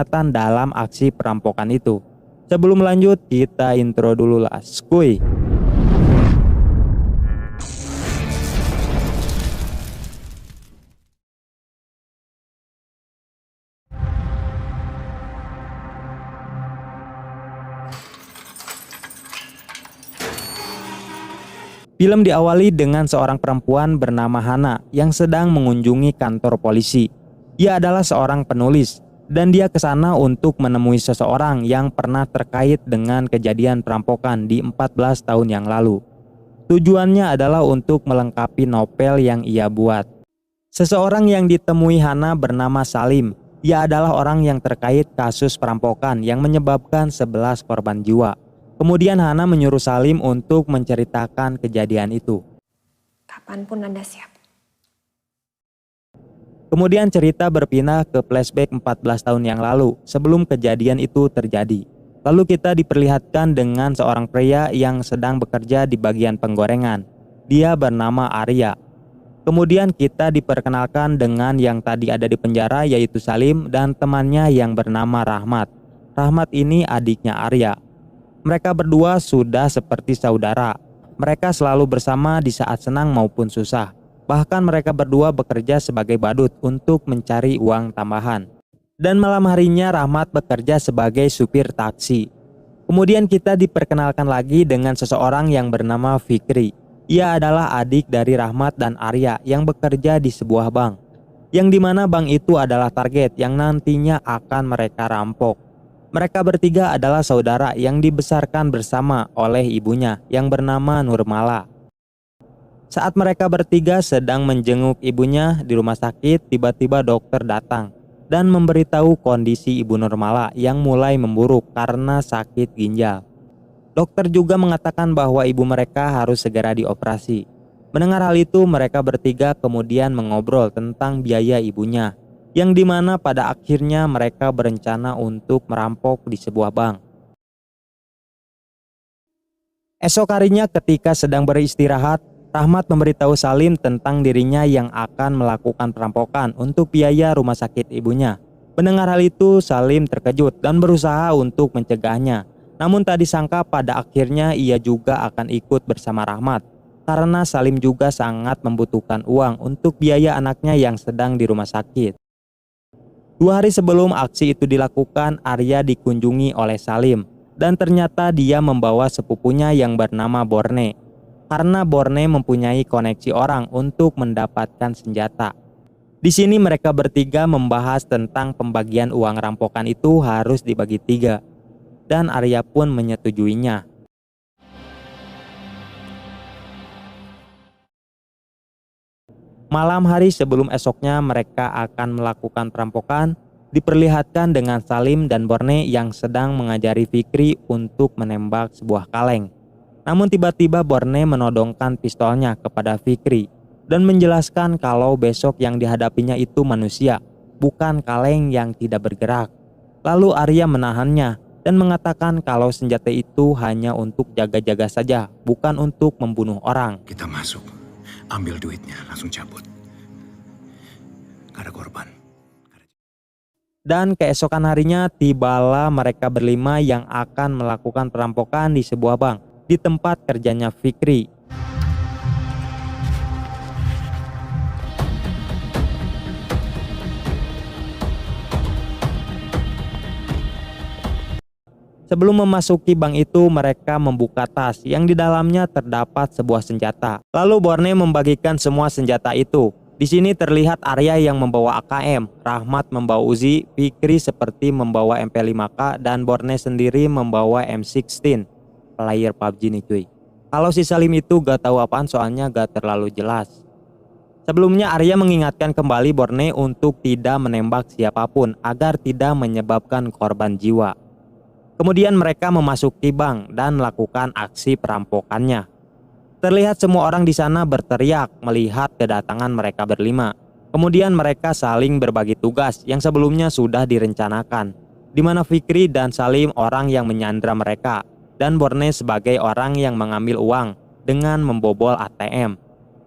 dalam aksi perampokan itu. Sebelum lanjut, kita intro dulu lah, skuy. Film diawali dengan seorang perempuan bernama Hana yang sedang mengunjungi kantor polisi. Ia adalah seorang penulis dan dia ke sana untuk menemui seseorang yang pernah terkait dengan kejadian perampokan di 14 tahun yang lalu. Tujuannya adalah untuk melengkapi novel yang ia buat. Seseorang yang ditemui Hana bernama Salim. Ia adalah orang yang terkait kasus perampokan yang menyebabkan 11 korban jiwa. Kemudian Hana menyuruh Salim untuk menceritakan kejadian itu. Kapanpun Anda siap. Kemudian cerita berpindah ke flashback 14 tahun yang lalu sebelum kejadian itu terjadi. Lalu kita diperlihatkan dengan seorang pria yang sedang bekerja di bagian penggorengan. Dia bernama Arya. Kemudian kita diperkenalkan dengan yang tadi ada di penjara yaitu Salim dan temannya yang bernama Rahmat. Rahmat ini adiknya Arya. Mereka berdua sudah seperti saudara. Mereka selalu bersama di saat senang maupun susah. Bahkan mereka berdua bekerja sebagai badut untuk mencari uang tambahan. Dan malam harinya Rahmat bekerja sebagai supir taksi. Kemudian kita diperkenalkan lagi dengan seseorang yang bernama Fikri. Ia adalah adik dari Rahmat dan Arya yang bekerja di sebuah bank. Yang dimana bank itu adalah target yang nantinya akan mereka rampok. Mereka bertiga adalah saudara yang dibesarkan bersama oleh ibunya yang bernama Nurmala. Saat mereka bertiga sedang menjenguk ibunya di rumah sakit, tiba-tiba dokter datang dan memberitahu kondisi ibu Nurmala yang mulai memburuk karena sakit ginjal. Dokter juga mengatakan bahwa ibu mereka harus segera dioperasi. Mendengar hal itu, mereka bertiga kemudian mengobrol tentang biaya ibunya, yang dimana pada akhirnya mereka berencana untuk merampok di sebuah bank. Esok harinya ketika sedang beristirahat, Rahmat memberitahu Salim tentang dirinya yang akan melakukan perampokan untuk biaya rumah sakit ibunya. Mendengar hal itu, Salim terkejut dan berusaha untuk mencegahnya. Namun tak disangka pada akhirnya ia juga akan ikut bersama Rahmat, karena Salim juga sangat membutuhkan uang untuk biaya anaknya yang sedang di rumah sakit. 2 hari sebelum aksi itu dilakukan, Arya dikunjungi oleh Salim dan ternyata dia membawa sepupunya yang bernama Borne. Karena Borne mempunyai koneksi orang untuk mendapatkan senjata. Di sini mereka bertiga membahas tentang pembagian uang rampokan itu harus dibagi 3 dan Arya pun menyetujuinya. Malam hari sebelum esoknya mereka akan melakukan perampokan, diperlihatkan dengan Salim dan Borne yang sedang mengajari Fikri untuk menembak sebuah kaleng. Namun tiba-tiba Borne menodongkan pistolnya kepada Fikri dan menjelaskan kalau besok yang dihadapinya itu manusia, bukan kaleng yang tidak bergerak. Lalu Arya menahannya dan mengatakan kalau senjata itu hanya untuk jaga-jaga saja, bukan untuk membunuh orang. Kita masuk. Ambil duitnya, langsung cabut. Gak ada korban. Dan keesokan harinya tibalah mereka berlima yang akan melakukan perampokan di sebuah bank di tempat kerjanya Fikri. Sebelum memasuki bank itu, mereka membuka tas yang di dalamnya terdapat sebuah senjata. Lalu Borne membagikan semua senjata itu. Di sini terlihat Arya yang membawa AKM, Rahmat membawa Uzi, Fikri seperti membawa MP5K, dan Borne sendiri membawa M16. Player PUBG nih cuy. Kalau si Salim itu gak tahu apaan soalnya gak terlalu jelas. Sebelumnya Arya mengingatkan kembali Borne untuk tidak menembak siapapun agar tidak menyebabkan korban jiwa. Kemudian mereka memasuki bank dan melakukan aksi perampokannya. Terlihat semua orang di sana berteriak melihat kedatangan mereka berlima. Kemudian mereka saling berbagi tugas yang sebelumnya sudah direncanakan, di mana Fikri dan Salim orang yang menyandra mereka dan Borne sebagai orang yang mengambil uang dengan membobol ATM.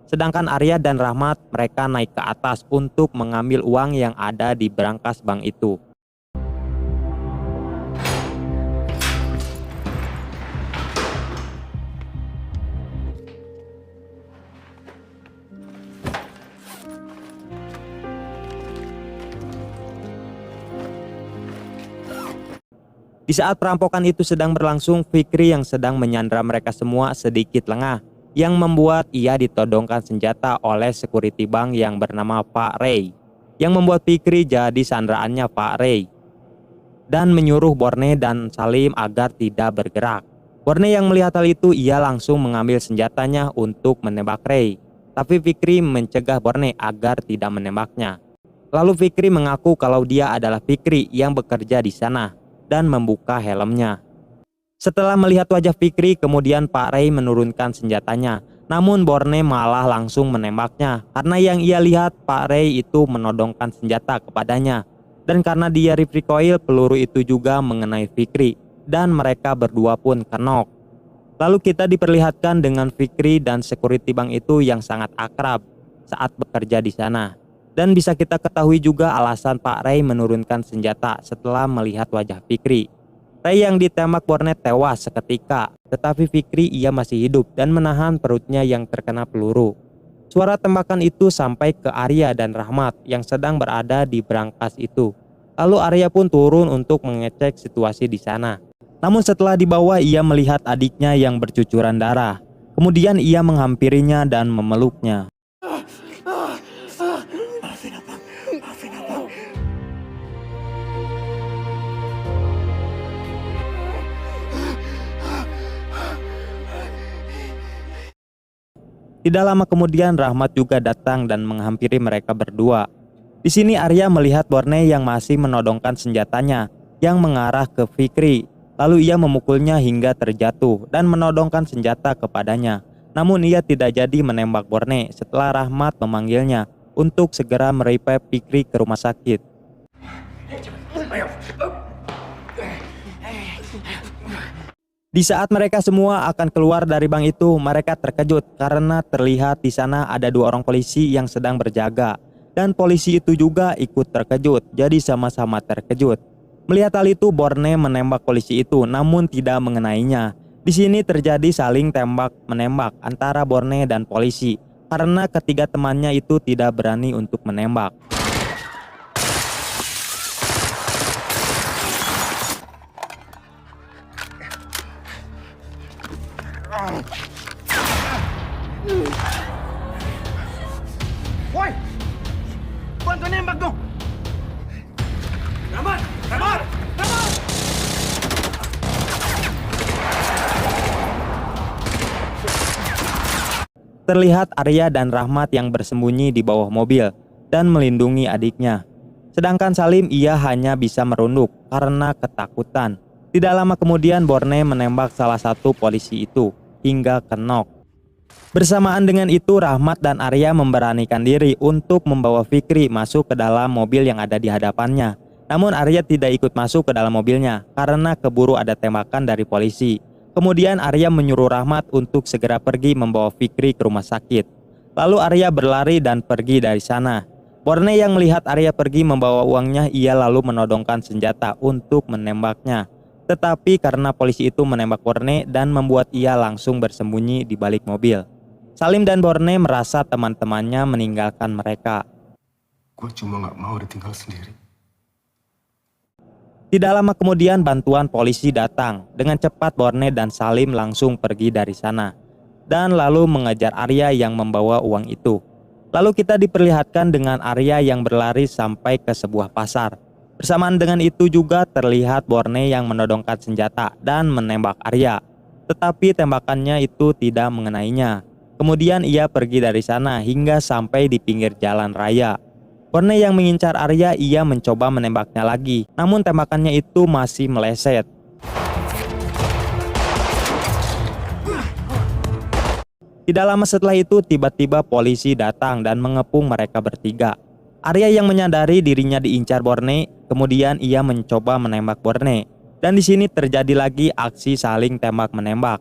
Sedangkan Arya dan Rahmat mereka naik ke atas untuk mengambil uang yang ada di brankas bank itu. Di saat perampokan itu sedang berlangsung, Fikri yang sedang menyandra mereka semua sedikit lengah, yang membuat ia ditodongkan senjata oleh security bank yang bernama Pak Ray, yang membuat Fikri jadi sandraannya Pak Ray, dan menyuruh Borne dan Salim agar tidak bergerak. Borne yang melihat hal itu, ia langsung mengambil senjatanya untuk menembak Ray, tapi Fikri mencegah Borne agar tidak menembaknya. Lalu Fikri mengaku kalau dia adalah Fikri yang bekerja di sana dan membuka helmnya. Setelah melihat wajah Fikri, kemudian Pak Ray menurunkan senjatanya. Namun Borne malah langsung menembaknya karena yang ia lihat Pak Ray itu menodongkan senjata kepadanya. Dan karena dia recoil, peluru itu juga mengenai Fikri dan mereka berdua pun kenok. Lalu kita diperlihatkan dengan Fikri dan security bank itu yang sangat akrab saat bekerja di sana. Dan bisa kita ketahui juga alasan Pak Ray menurunkan senjata setelah melihat wajah Fikri. Ray yang ditembak Borne tewas seketika, tetapi Fikri ia masih hidup dan menahan perutnya yang terkena peluru. Suara tembakan itu sampai ke Arya dan Rahmat yang sedang berada di brankas itu. Lalu Arya pun turun untuk mengecek situasi di sana. Namun setelah dibawa, ia melihat adiknya yang bercucuran darah. Kemudian ia menghampirinya dan memeluknya. Tidak lama kemudian Rahmat juga datang dan menghampiri mereka berdua. Di sini Arya melihat Borne yang masih menodongkan senjatanya yang mengarah ke Fikri. Lalu ia memukulnya hingga terjatuh dan menodongkan senjata kepadanya. Namun ia tidak jadi menembak Borne setelah Rahmat memanggilnya untuk segera merepair Fikri ke rumah sakit. Di saat mereka semua akan keluar dari bank itu, mereka terkejut karena terlihat di sana ada dua orang polisi yang sedang berjaga. Dan polisi itu juga ikut terkejut, jadi sama-sama terkejut. Melihat hal itu, Borne menembak polisi itu namun tidak mengenainya. Di sini terjadi saling tembak-menembak antara Borne dan polisi karena ketiga temannya itu tidak berani untuk menembak. Woi, bantu nembak dong. Rahmat, Rahmat, Rahmat. Terlihat Arya dan Rahmat yang bersembunyi di bawah mobil dan melindungi adiknya. Sedangkan Salim ia hanya bisa merunduk karena ketakutan. Tidak lama kemudian Borne menembak salah satu polisi itu hingga kenok. Bersamaan dengan itu Rahmat dan Arya memberanikan diri untuk membawa Fikri masuk ke dalam mobil yang ada di hadapannya. Namun Arya tidak ikut masuk ke dalam mobilnya karena keburu ada tembakan dari polisi. Kemudian Arya menyuruh Rahmat untuk segera pergi membawa Fikri ke rumah sakit. Lalu Arya berlari dan pergi dari sana. Borne yang melihat Arya pergi membawa uangnya, ia lalu menodongkan senjata untuk menembaknya. Tetapi karena polisi itu menembak Borne dan membuat ia langsung bersembunyi di balik mobil. Salim dan Borne merasa teman-temannya meninggalkan mereka. Gue cuma gak mau ditinggal sendiri. Tidak lama kemudian bantuan polisi datang. Dengan cepat Borne dan Salim langsung pergi dari sana. Dan lalu mengejar Arya yang membawa uang itu. Lalu kita diperlihatkan dengan Arya yang berlari sampai ke sebuah pasar. Bersamaan dengan itu juga terlihat Borne yang menodongkan senjata dan menembak Arya. Tetapi tembakannya itu tidak mengenainya. Kemudian ia pergi dari sana hingga sampai di pinggir jalan raya. Borne yang mengincar Arya, ia mencoba menembaknya lagi. Namun tembakannya itu masih meleset. Tidak lama setelah itu tiba-tiba polisi datang dan mengepung mereka bertiga. Arya yang menyadari dirinya diincar Borne, kemudian ia mencoba menembak Borne. Dan di sini terjadi lagi aksi saling tembak-menembak.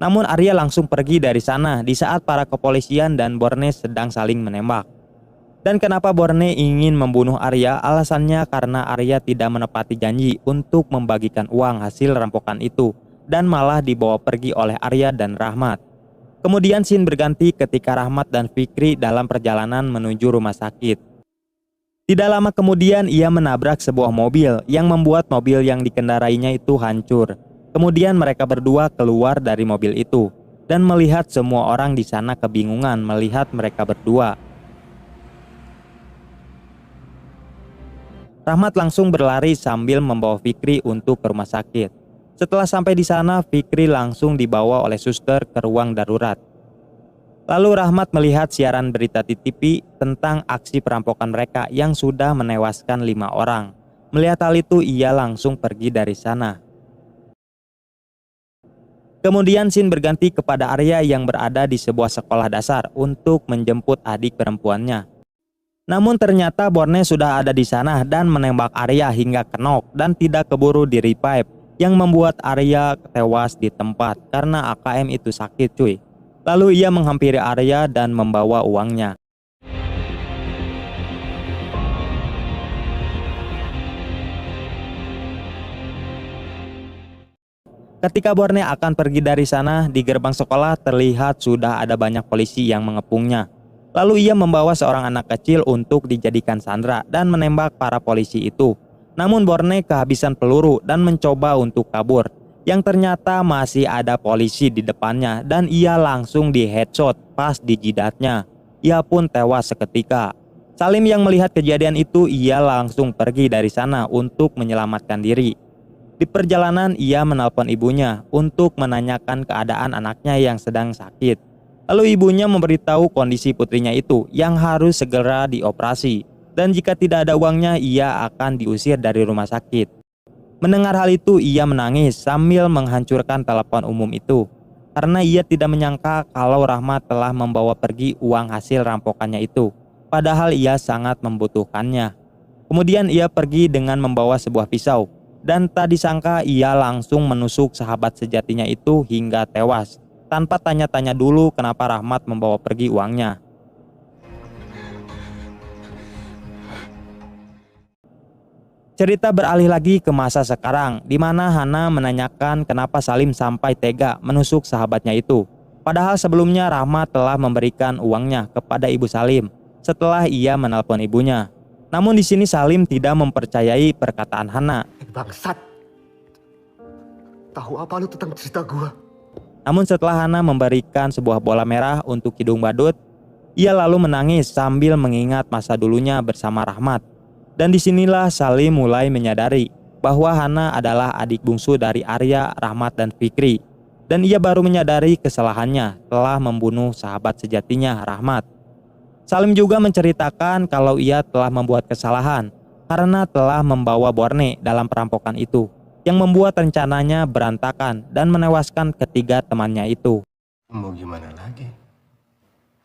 Namun Arya langsung pergi dari sana di saat para kepolisian dan Borne sedang saling menembak. Dan kenapa Borne ingin membunuh Arya? Alasannya karena Arya tidak menepati janji untuk membagikan uang hasil rampokan itu dan malah dibawa pergi oleh Arya dan Rahmat. Kemudian scene berganti ketika Rahmat dan Fikri dalam perjalanan menuju rumah sakit. Tidak lama kemudian ia menabrak sebuah mobil yang membuat mobil yang dikendarainya itu hancur. Kemudian mereka berdua keluar dari mobil itu dan melihat semua orang di sana kebingungan melihat mereka berdua. Rahmat langsung berlari sambil membawa Fikri untuk ke rumah sakit. Setelah sampai di sana, Fikri langsung dibawa oleh suster ke ruang darurat. Lalu Rahmat melihat siaran berita di TV tentang aksi perampokan mereka yang sudah menewaskan 5 orang. Melihat hal itu, ia langsung pergi dari sana. Kemudian scene berganti kepada Arya yang berada di sebuah sekolah dasar untuk menjemput adik perempuannya. Namun ternyata Borne sudah ada di sana dan menembak Arya hingga kenok dan tidak keburu di revive, yang membuat Arya tewas di tempat karena AKM itu sakit cuy. Lalu ia menghampiri Arya dan membawa uangnya. Ketika Borne akan pergi dari sana, di gerbang sekolah terlihat sudah ada banyak polisi yang mengepungnya. Lalu ia membawa seorang anak kecil untuk dijadikan sandera dan menembak para polisi itu. Namun Borne kehabisan peluru dan mencoba untuk kabur. Yang ternyata masih ada polisi di depannya dan ia langsung di headshot pas di jidatnya. Ia pun tewas seketika. Salim yang melihat kejadian itu, ia langsung pergi dari sana untuk menyelamatkan diri. Di perjalanan ia menelpon ibunya untuk menanyakan keadaan anaknya yang sedang sakit. Lalu ibunya memberitahu kondisi putrinya itu yang harus segera dioperasi. Dan jika tidak ada uangnya, ia akan diusir dari rumah sakit. Mendengar hal itu, ia menangis sambil menghancurkan telepon umum itu. Karena ia tidak menyangka kalau Rahmat telah membawa pergi uang hasil rampokannya itu. Padahal ia sangat membutuhkannya. Kemudian ia pergi dengan membawa sebuah pisau. Dan tak disangka ia langsung menusuk sahabat sejatinya itu hingga tewas. Tanpa tanya-tanya dulu kenapa Rahmat membawa pergi uangnya. Cerita beralih lagi ke masa sekarang, di mana Hana menanyakan kenapa Salim sampai tega menusuk sahabatnya itu. Padahal sebelumnya Rahmat telah memberikan uangnya kepada ibu Salim setelah ia menelpon ibunya. Namun di sini Salim tidak mempercayai perkataan Hana. Bangsat. Tahu apa lu tentang cerita gua? Namun setelah Hana memberikan sebuah bola merah untuk hidung badut, ia lalu menangis sambil mengingat masa dulunya bersama Rahmat. Dan disinilah Salim mulai menyadari bahwa Hana adalah adik bungsu dari Arya, Rahmat, dan Fikri. Dan ia baru menyadari kesalahannya telah membunuh sahabat sejatinya, Rahmat. Salim juga menceritakan kalau ia telah membuat kesalahan karena telah membawa Borne dalam perampokan itu, yang membuat rencananya berantakan dan menewaskan ketiga temannya itu. Mau gimana lagi?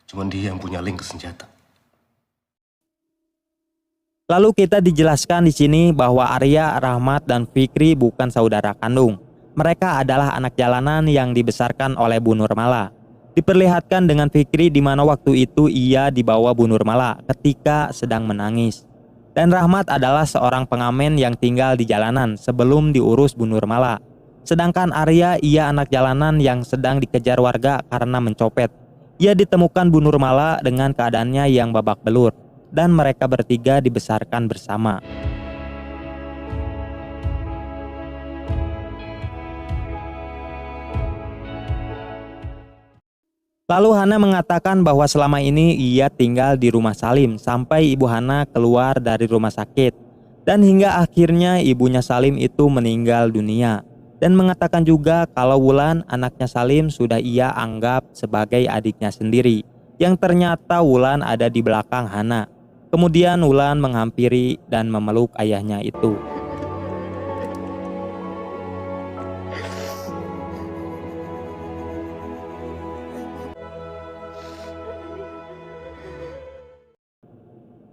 Cuman dia yang punya link ke senjata. Lalu kita dijelaskan di sini bahwa Arya, Rahmat, dan Fikri bukan saudara kandung. Mereka adalah anak jalanan yang dibesarkan oleh Bu Nurmala. Diperlihatkan dengan Fikri di mana waktu itu ia dibawa Bu Nurmala ketika sedang menangis. Dan Rahmat adalah seorang pengamen yang tinggal di jalanan sebelum diurus Bu Nurmala. Sedangkan Arya, ia anak jalanan yang sedang dikejar warga karena mencopet. Ia ditemukan Bu Nurmala dengan keadaannya yang babak belur. Dan mereka bertiga dibesarkan bersama. Lalu Hana mengatakan bahwa selama ini ia tinggal di rumah Salim sampai ibu Hana keluar dari rumah sakit. Dan hingga akhirnya ibunya Salim itu meninggal dunia. Dan mengatakan juga kalau Wulan, anaknya Salim, sudah ia anggap sebagai adiknya sendiri. Yang ternyata Wulan ada di belakang Hana. Kemudian Wulan menghampiri dan memeluk ayahnya itu.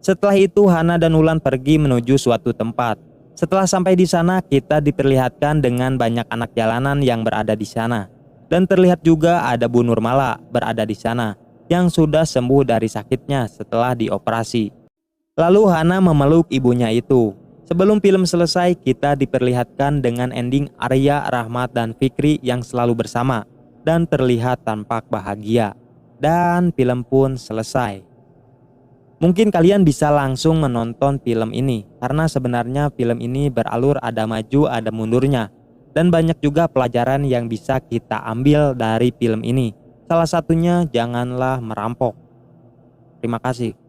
Setelah itu Hana dan Wulan pergi menuju suatu tempat. Setelah sampai di sana, kita diperlihatkan dengan banyak anak jalanan yang berada di sana. Dan terlihat juga ada Bu Nurmala berada di sana yang sudah sembuh dari sakitnya setelah dioperasi. Lalu Hana memeluk ibunya itu. Sebelum film selesai, kita diperlihatkan dengan ending Arya, Rahmat, dan Fikri yang selalu bersama. dan terlihat tampak bahagia. Dan film pun selesai. Mungkin kalian bisa langsung menonton film ini karena sebenarnya film ini beralur ada maju ada mundurnya. Dan banyak juga pelajaran yang bisa kita ambil dari film ini. Salah satunya janganlah merampok. Terima kasih.